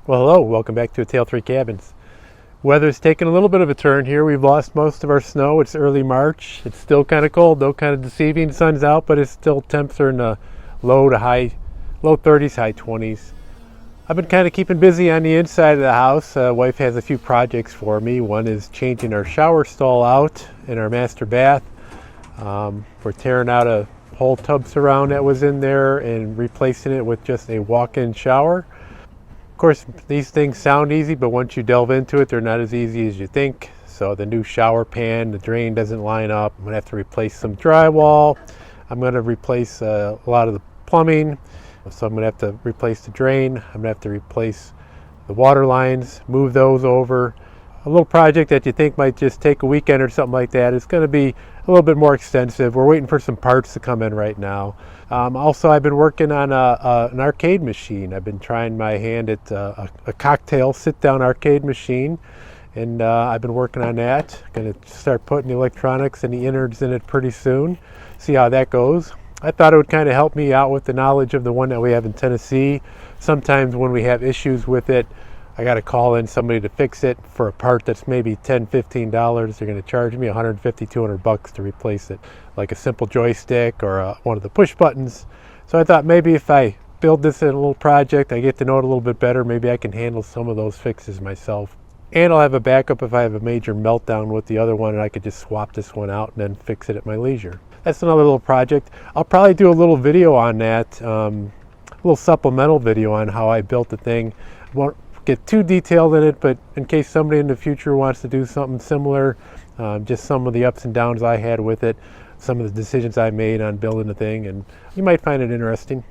Well, hello, welcome back to A Tale of Three Cabins. Weather's taken a little bit of a turn here. We've lost most of our snow. It's early March. It's still kind of cold though, kind of deceiving. Sun's out, but it's still temps are in the low 30s, high 20s. I've been kind of keeping busy on the inside of the house. Wife has a few projects for me. One is changing our shower stall out in our master bath. We're tearing out a whole tub surround that was in there and replacing it with just a walk-in shower. Of course, these things sound easy, but once you delve into it, they're not as easy as you think. So the new shower pan, the drain doesn't line up. I'm gonna have to replace some drywall. I'm gonna replace a lot of the plumbing. So I'm gonna have to replace the drain. I'm gonna have to replace the water lines, move those over. A little project that you think might just take a weekend or something like that is gonna be a little bit more extensive. We're waiting for some parts to come in right now. Also, I've been working on an arcade machine. I've been trying my hand at a cocktail sit-down arcade machine, and I've been working on that. Going to start putting the electronics and the innards in it pretty soon. See how that goes. I thought it would kind of help me out with the knowledge of the one that we have in Tennessee. Sometimes when we have issues with it, I got to call in somebody to fix it for a part that's maybe $10, $15. They're going to charge me $150, $200 to replace it, like a simple joystick or one of the push buttons. So I thought maybe if I build this in a little project, I get to know it a little bit better, maybe I can handle some of those fixes myself. And I'll have a backup if I have a major meltdown with the other one, and I could just swap this one out and then fix it at my leisure. That's another little project. I'll probably do a little video on that, a little supplemental video on how I built the thing. Won't get too detailed in it, but in case somebody in the future wants to do something similar, just some of the ups and downs I had with it, some of the decisions I made on building the thing, and you might find it interesting.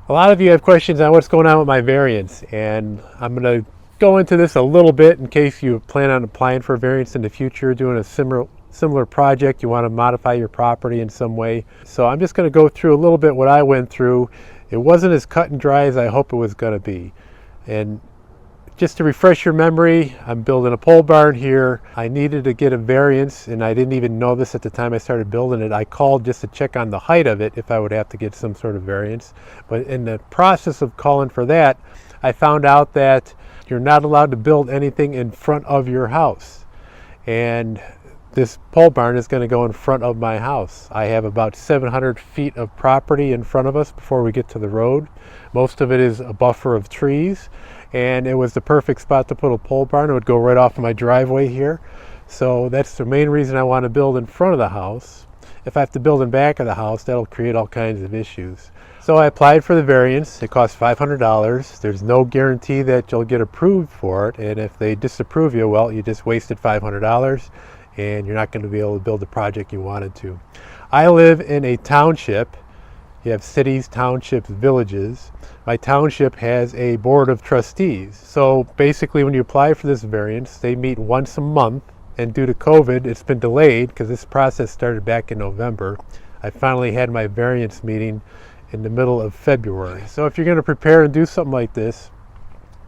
A lot of you have questions on what's going on with my variance, and I'm going to go into this a little bit in case you plan on applying for a variance in the future, doing a similar project, you want to modify your property in some way. So I'm just going to go through a little bit what I went through. It wasn't as cut and dry as I hoped it was going to be. And just to refresh your memory, I'm building a pole barn here. I needed to get a variance, and I didn't even know this at the time I started building it. I called just to check on the height of it if I would have to get some sort of variance. But in the process of calling for that, I found out that you're not allowed to build anything in front of your house. And this pole barn is going to go in front of my house. I have about 700 feet of property in front of us before we get to the road. Most of it is a buffer of trees, and it was the perfect spot to put a pole barn. It would go right off of my driveway here. So that's the main reason I want to build in front of the house. If I have to build in back of the house, that'll create all kinds of issues. So I applied for the variance. It costs $500. There's no guarantee that you'll get approved for it, and if they disapprove you, well, you just wasted $500. And you're not going to be able to build the project you wanted to. I live in a township. You have cities, townships, villages. My township has a board of trustees. So basically when you apply for this variance, they meet once a month, and due to COVID, it's been delayed because this process started back in November. I finally had my variance meeting in the middle of February. So if you're going to prepare and do something like this,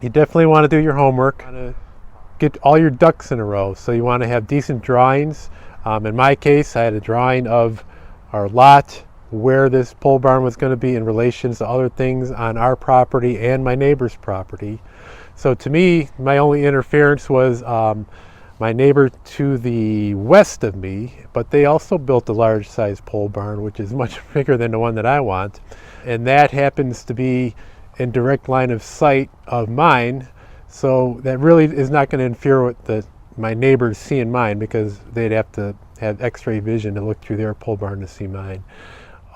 you definitely want to do your homework. Get all your ducks in a row. So you want to have decent drawings. In my case, I had a drawing of our lot, where this pole barn was going to be in relation to other things on our property and my neighbor's property. So to me, my only interference was my neighbor to the west of me, but they also built a large size pole barn, which is much bigger than the one that I want. And that happens to be in direct line of sight of mine. So that really is not going to interfere with my neighbors seeing mine, because they'd have to have x-ray vision to look through their pole barn to see mine.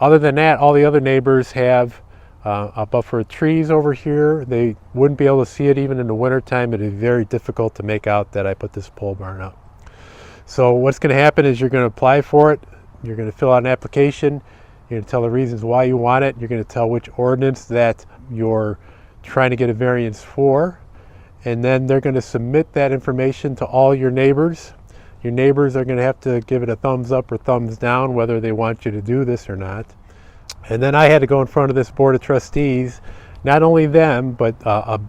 Other than that, all the other neighbors have a buffer of trees over here. They wouldn't be able to see it even in the wintertime. It'd be very difficult to make out that I put this pole barn up. So what's going to happen is you're going to apply for it. You're going to fill out an application. You're going to tell the reasons why you want it. You're going to tell which ordinance that you're trying to get a variance for. And then they're going to submit that information to all your neighbors. Your neighbors are going to have to give it a thumbs up or thumbs down whether they want you to do this or not. And then I had to go in front of this board of trustees, not only them, but a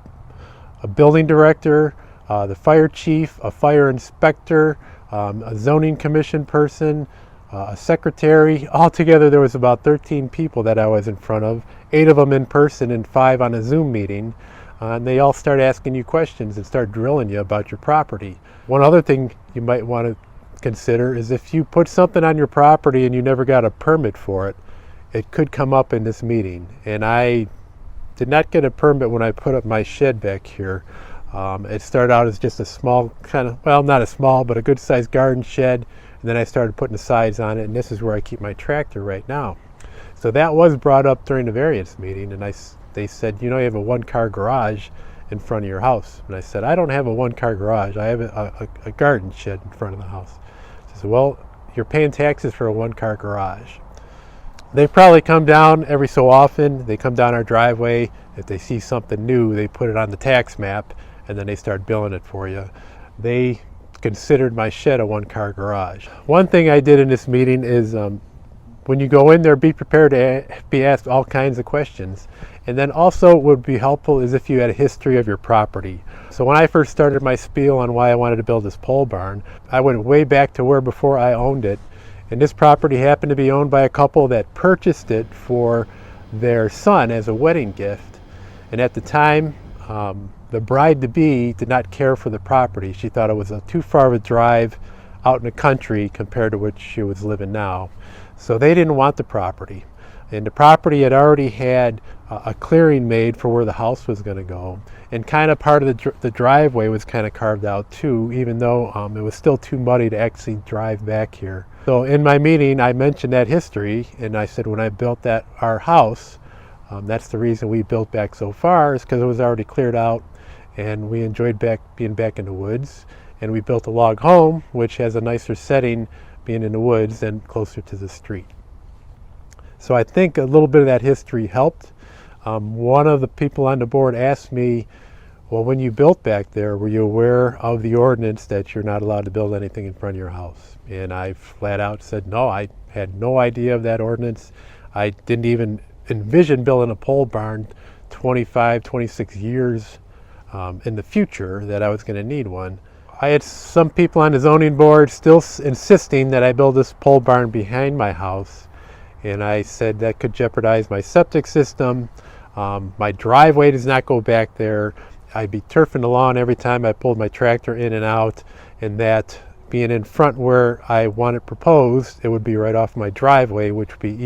building director, the fire chief, a fire inspector, a zoning commission person, a secretary. Altogether there was about 13 people that I was in front of, 8 of them in person and 5 on a Zoom meeting. and they all start asking you questions and start drilling you about your property. One other thing you might want to consider is if you put something on your property and you never got a permit for it, it could come up in this meeting. And I did not get a permit when I put up my shed back here. It started out as just a small kind of, well, not a small, but a good sized garden shed. And then I started putting the sides on it, and this is where I keep my tractor right now. So that was brought up during the variance meeting, and they said, you know, you have a one-car garage in front of your house. And I said, I don't have a one-car garage. I have a garden shed in front of the house. I said, well, you're paying taxes for a one-car garage. They probably come down every so often. They come down our driveway. If they see something new, they put it on the tax map, and then they start billing it for you. They considered my shed a one-car garage. One thing I did in this meeting is when you go in there, be prepared to be asked all kinds of questions. And then also what would be helpful is if you had a history of your property. So when I first started my spiel on why I wanted to build this pole barn, I went way back to where before I owned it. And this property happened to be owned by a couple that purchased it for their son as a wedding gift. And at the time, the bride-to-be did not care for the property. She thought it was too far of a drive out in the country compared to which she was living now. So they didn't want the property. And the property had already had a clearing made for where the house was going to go. And kind of part of the driveway was kind of carved out too, even though it was still too muddy to actually drive back here. So in my meeting, I mentioned that history, and I said when I built our house, that's the reason we built back so far, is because it was already cleared out, and we enjoyed being back in the woods. And we built a log home, which has a nicer setting being in the woods and closer to the street. So I think a little bit of that history helped. One of the people on the board asked me, well, when you built back there, were you aware of the ordinance that you're not allowed to build anything in front of your house? And I flat out said, no, I had no idea of that ordinance. I didn't even envision building a pole barn 25, 26 years in the future that I was going to need one. I had some people on the zoning board still insisting that I build this pole barn behind my house. And I said that could jeopardize my septic system. My driveway does not go back there. I'd be turfing the lawn every time I pulled my tractor in and out, and that being in front where I want it proposed, it would be right off my driveway, which would be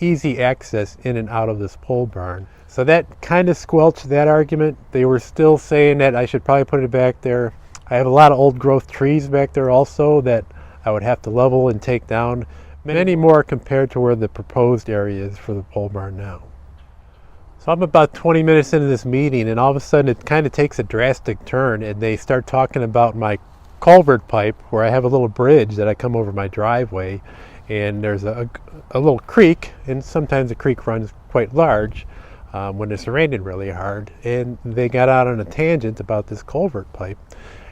easy access in and out of this pole barn. So that kind of squelched that argument. They were still saying that I should probably put it back there. I have a lot of old growth trees back there also that I would have to level and take down, many more compared to where the proposed area is for the pole barn now. So I'm about 20 minutes into this meeting, and all of a sudden it kind of takes a drastic turn, and they start talking about my culvert pipe, where I have a little bridge that I come over my driveway, and there's a little creek, and sometimes the creek runs quite large when it's raining really hard. And they got out on a tangent about this culvert pipe,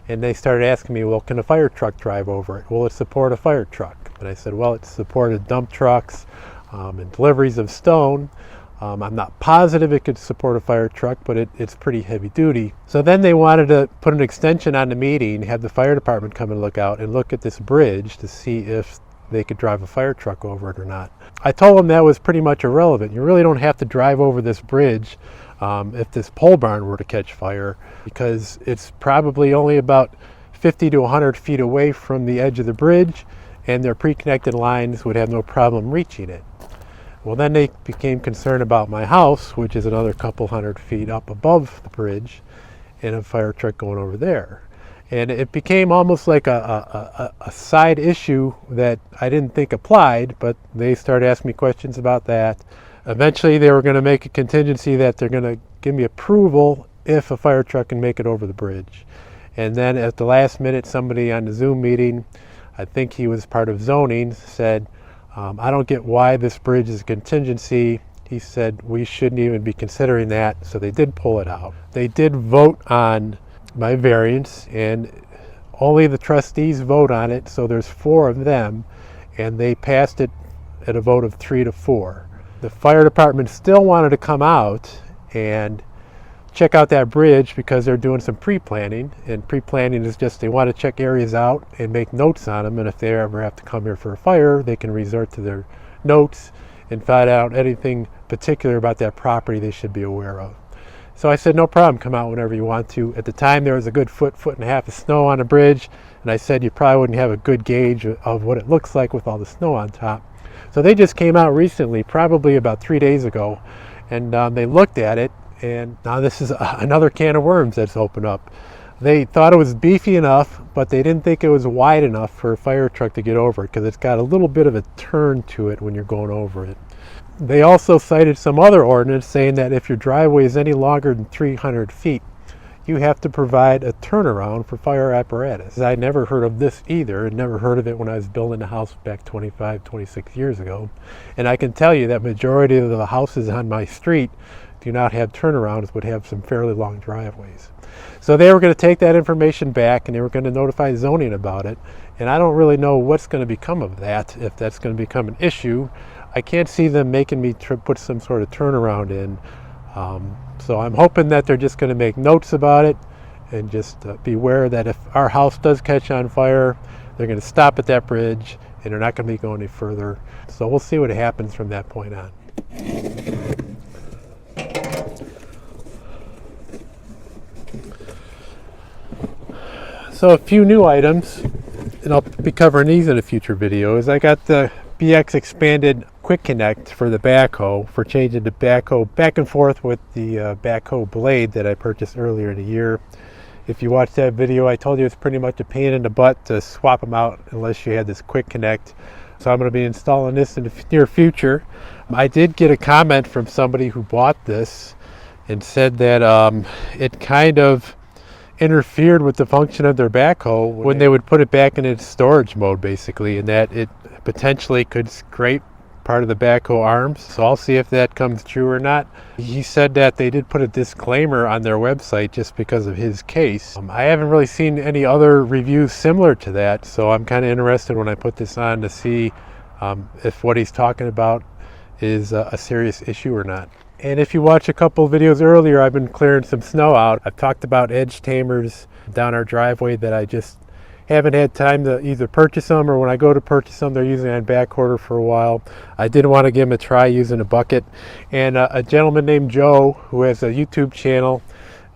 and they started asking me, well, can a fire truck drive over it? Will it support a fire truck? And I said, well, it supported dump trucks and deliveries of stone. I'm not positive it could support a fire truck, but it's pretty heavy duty. So then they wanted to put an extension on the meeting, have the fire department come and look out and look at this bridge to see if they could drive a fire truck over it or not. I told them that was pretty much irrelevant. You really don't have to drive over this bridge if this pole barn were to catch fire, because it's probably only about 50 to 100 feet away from the edge of the bridge, and their pre-connected lines would have no problem reaching it. Well, then they became concerned about my house, which is another couple hundred feet up above the bridge, and a fire truck going over there. And it became almost like a side issue that I didn't think applied, but they started asking me questions about that. Eventually they were going to make a contingency that they're going to give me approval if a fire truck can make it over the bridge. And then at the last minute, somebody on the Zoom meeting, I think he was part of zoning, said, I don't get why this bridge is a contingency. He said we shouldn't even be considering that, so they did pull it out. They did vote on my variance, and only the trustees vote on it, so there's 4 of them, and they passed it at a vote of 3-4. The fire department still wanted to come out and check out that bridge because they're doing some pre-planning, and pre-planning is just they want to check areas out and make notes on them, and if they ever have to come here for a fire, they can resort to their notes and find out anything particular about that property they should be aware of. So I said, no problem, come out whenever you want to. At the time, there was a good foot and a half of snow on the bridge, and I said you probably wouldn't have a good gauge of what it looks like with all the snow on top. So they just came out recently, probably about 3 days ago, and they looked at it, and now this is another can of worms that's opened up. They thought it was beefy enough, but they didn't think it was wide enough for a fire truck to get over it, because it's got a little bit of a turn to it when you're going over it. They also cited some other ordinance saying that if your driveway is any longer than 300 feet, you have to provide a turnaround for fire apparatus. I never heard of this either, and never heard of it when I was building a house back 25, 26 years ago. And I can tell you that majority of the houses on my street do not have turnarounds, but have some fairly long driveways. So they were going to take that information back, and they were going to notify zoning about it. And I don't really know what's going to become of that, if that's going to become an issue. I can't see them making me put some sort of turnaround in. So I'm hoping that they're just going to make notes about it, and just beware that if our house does catch on fire, they're going to stop at that bridge, and they're not going to be going any further. So we'll see what happens from that point on. So a few new items, and I'll be covering these in a future video, is I got the BX expanded quick connect for the backhoe, for changing the backhoe back and forth with the backhoe blade that I purchased earlier in the year. If you watched that video, I told you it's pretty much a pain in the butt to swap them out unless you had this quick connect. So I'm going to be installing this in the near future. I did get a comment from somebody who bought this and said that it kind of interfered with the function of their backhoe when they would put it back in its storage mode, basically, and that it potentially could scrape part of the backhoe arms. So I'll see if that comes true or not. He said that they did put a disclaimer on their website just because of his case. I haven't really seen any other reviews similar to that, so I'm kind of interested when I put this on to see if what he's talking about is a serious issue or not. And if you watch a couple videos earlier, I've been clearing some snow out. I've talked about edge tamers down our driveway that I just haven't had time to either purchase them, or when I go to purchase them, they're usually on back order for a while. I did want to give them a try using a bucket. And a gentleman named Joe, who has a YouTube channel,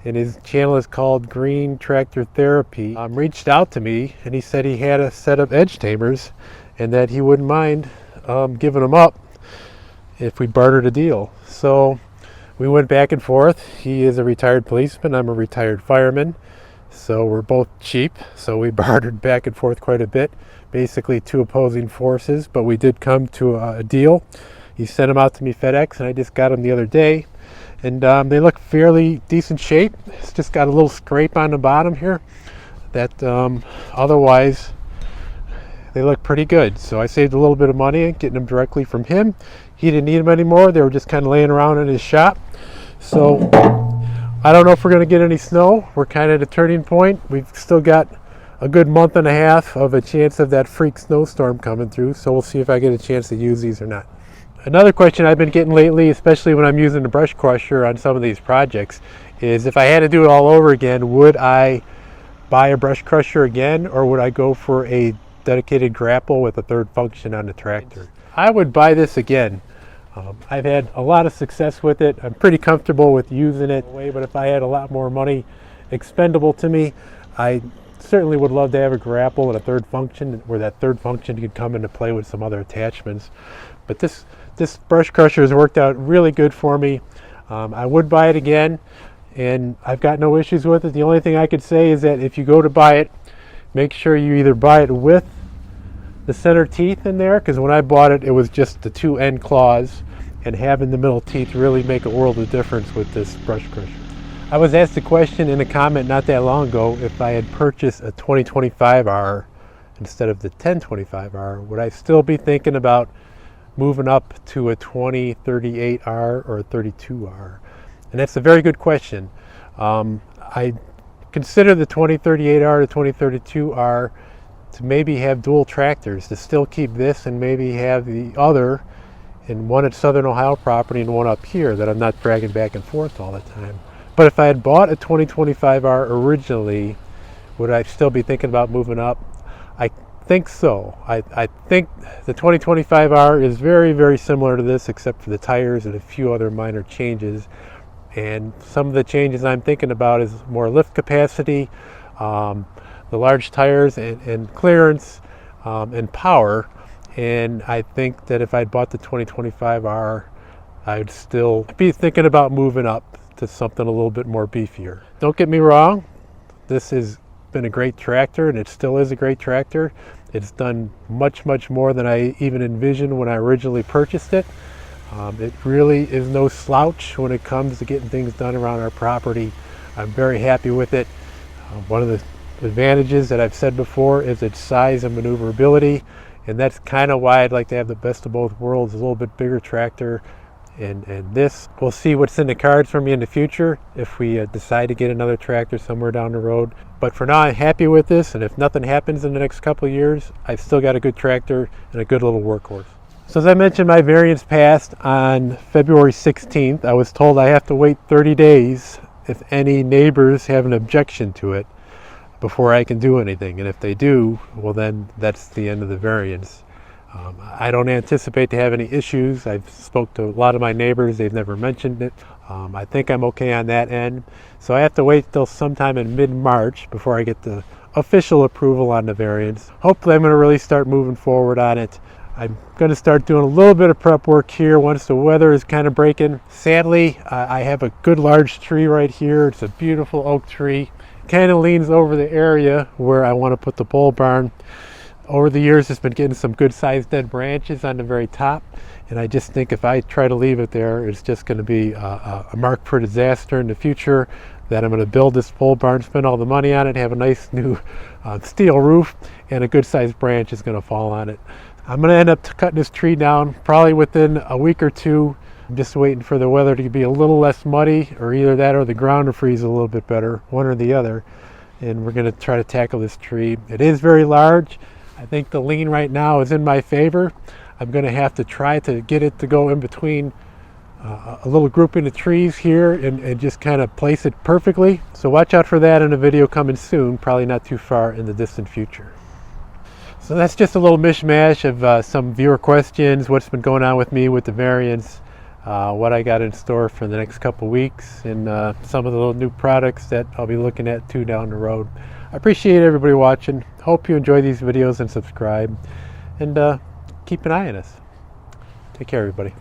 and his channel is called Green Tractor Therapy, reached out to me, and he said he had a set of edge tamers and that he wouldn't mind giving them up if we bartered a deal. So we went back and forth. He is a retired policeman, I'm a retired fireman, so we're both cheap, so we bartered back and forth quite a bit, basically two opposing forces, but we did come to a deal. He sent them out to me FedEx, and I just got them the other day, and they look fairly decent shape. It's just got a little scrape on the bottom here that otherwise they look pretty good. So I saved a little bit of money getting them directly from him. He didn't need them anymore. They were just kind of laying around in his shop. So I don't know if we're going to get any snow. We're kind of at a turning point. We've still got a good month and a half of a chance of that freak snowstorm coming through. So we'll see if I get a chance to use these or not. Another question I've been getting lately, especially when I'm using the brush crusher on some of these projects, is if I had to do it all over again, would I buy a brush crusher again, or would I go for a dedicated grapple with a third function on the tractor? I would buy this again. I've had a lot of success with it. I'm pretty comfortable with using it, but if I had a lot more money expendable to me, I certainly would love to have a grapple and a third function, where that third function could come into play with some other attachments. But this brush crusher has worked out really good for me. I would buy it again, and I've got no issues with it. The only thing I could say is that if you go to buy it, make sure you either buy it with the center teeth in there, because when I bought it, it was just the two end claws, and having the middle teeth really make a world of difference with this brush crusher. I was asked a question in a comment not that long ago if I had purchased a 2025R instead of the 1025R, would I still be thinking about moving up to a 2038R or a 32R? And that's a very good question. I consider the 2038R to 2032R to maybe have dual tractors, to still keep this and maybe have the other, and one at Southern Ohio property and one up here that I'm not dragging back and forth all the time. But if I had bought a 2025R originally, would I still be thinking about moving up? I think so. I think the 2025R is very, very similar to this, except for the tires and a few other minor changes. And some of the changes I'm thinking about is more lift capacity, the large tires and clearance, and power. And I think that if I'd bought the 2025R, I'd still be thinking about moving up to something a little bit more beefier. Don't get me wrong, this has been a great tractor, and it still is a great tractor. It's done much more than I even envisioned when I originally purchased it. It really is no slouch when it comes to getting things done around our property. I'm very happy with it. One of the advantages that I've said before is its size and maneuverability, and that's kind of why I'd like to have the best of both worlds, a little bit bigger tractor. And this, we'll see what's in the cards for me in the future if we decide to get another tractor somewhere down the road. But for now, I'm happy with this, and if nothing happens in the next couple of years, I've still got a good tractor and a good little workhorse. So as I mentioned, my variance passed on February 16th. I was told I have to wait 30 days if any neighbors have an objection to it before I can do anything. And if they do, well, then that's the end of the variance. I don't anticipate to have any issues. I've spoke to a lot of my neighbors. They've never mentioned it. I think I'm okay on that end. So I have to wait till sometime in mid-March before I get the official approval on the variance. Hopefully I'm going to really start moving forward on it. I'm going to start doing a little bit of prep work here once the weather is kind of breaking. Sadly, I have a good large tree right here. It's a beautiful oak tree. Kind of leans over the area where I want to put the pole barn. Over the years, it's been getting some good sized dead branches on the very top, and I just think if I try to leave it there, it's just going to be a mark for disaster in the future. That I'm going to build this pole barn, spend all the money on it, have a nice new steel roof, and a good sized branch is going to fall on it. I'm going to end up cutting this tree down probably within a week or two. I'm just waiting for the weather to be a little less muddy, or either that or the ground to freeze a little bit better, one or the other. And we're going to try to tackle this tree. It is very large. I think the lean right now is in my favor. I'm going to have to try to get it to go in between a little grouping of trees here and just kind of place it perfectly. So watch out for that in a video coming soon, probably not too far in the distant future. So that's just a little mishmash of some viewer questions, what's been going on with me with the variance, what I got in store for the next couple weeks, and some of the little new products that I'll be looking at too down the road. I appreciate everybody watching. Hope you enjoy these videos and subscribe, and keep an eye on us. Take care, everybody.